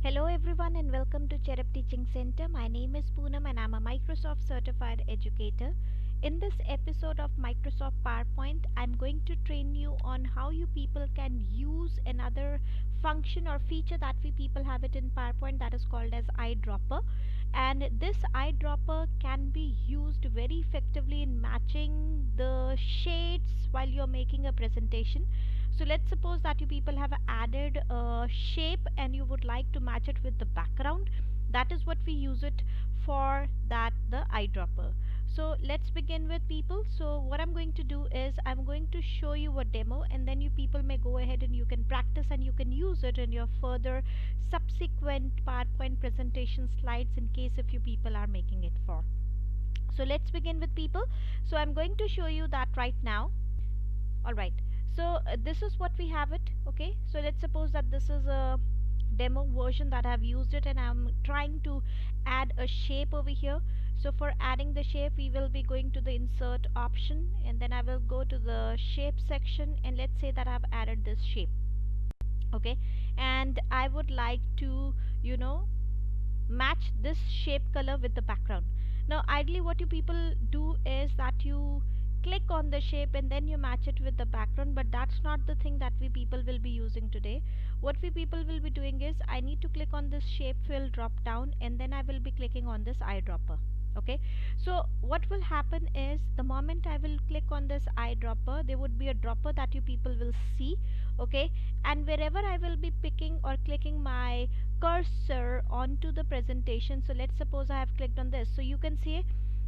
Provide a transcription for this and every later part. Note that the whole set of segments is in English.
Hello everyone and welcome to Cherub Teaching Center. My name is Poonam and I'm a Microsoft certified educator. In this episode of Microsoft PowerPoint, I'm going to train you on how you people can use another function or feature that we people have it in PowerPoint, that is called as Eyedropper. And this Eyedropper can be used very effectively in matching the shades while you're making a presentation. So let's suppose that you people have added a shape and you would like to match it with the background. That is what we use it for, that the eyedropper. So let's begin with people. So what I'm going to do is I'm going to show you a demo, and then you people may go ahead and you can practice and you can use it in your further subsequent PowerPoint presentation slides in case if you people are making it for. So let's begin with people. So I'm going to show you that right now. Alright, so this is what we have it. Okay, so let's suppose that this is a demo version that I've used it, and I'm trying to add a shape over here. So for adding the shape, we will be going to the insert option, and then I will go to the shape section, and let's say that I've added this shape. Okay, and I would like to match this shape color with the background. Now ideally what you people do is that you click on the shape and then you match it with the background, but that's not the thing that we people will be using today. What we people will be doing is I need to click on this shape fill drop down, and then I will be clicking on this eyedropper. Okay, so what will happen is the moment I will click on this eyedropper, there would be a dropper that you people will see. Okay, and wherever I will be picking or clicking my cursor onto the presentation, so let's suppose I have clicked on this, so you can see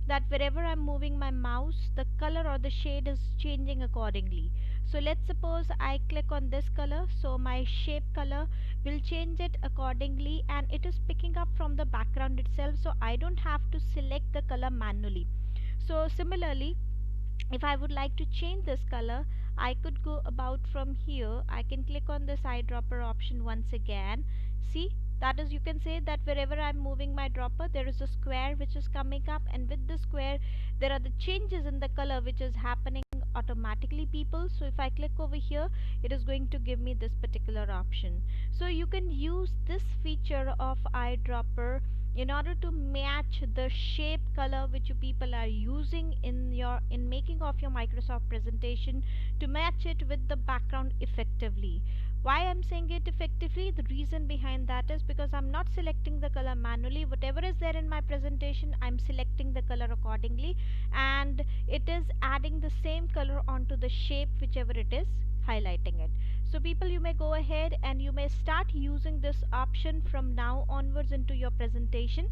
that wherever I'm moving my mouse, the color or the shade is changing accordingly. So let's suppose I click on this color, so my shape color will change it accordingly, and it is picking up from the background itself, so I don't have to select the color manually. So similarly, if I would like to change this color, I could go about from here. I can click on this eyedropper option once again. See, that is, you can say that wherever I'm moving my dropper, there is a square which is coming up, and with the square there are the changes in the color which is happening automatically, people. So if I click over here, it is going to give me this particular option. So you can use this feature of eyedropper in order to match the shape color which you people are using in making of your Microsoft presentation, to match it with the background effectively. Why I'm saying it effectively, the reason behind that is because I'm not selecting the color manually. Whatever is there in my presentation, I'm selecting the color accordingly, and it is adding the same color onto the shape whichever it is, highlighting it. So people, you may go ahead and you may start using this option from now onwards into your presentation.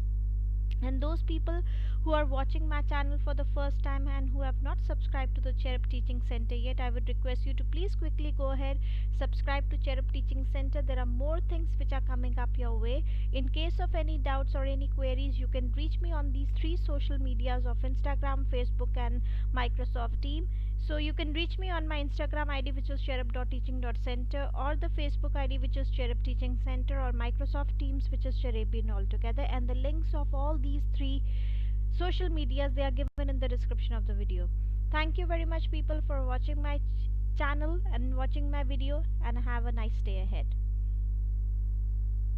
And those people who are watching my channel for the first time and who have not subscribed to the Cherub Teaching Center yet, I would request you to please quickly go ahead, subscribe to Cherub Teaching Center. There are more things which are coming up your way. In case of any doubts or any queries, you can reach me on these three social medias of Instagram, Facebook and Microsoft Team. So you can reach me on my Instagram ID, which is cherub.teaching.center, or the Facebook ID, which is Cherub Teaching Center, or Microsoft Teams, which is Cherubian altogether. And the links of all these three social medias, they are given in the description of the video. Thank you very much people for watching my channel and watching my video, and have a nice day ahead.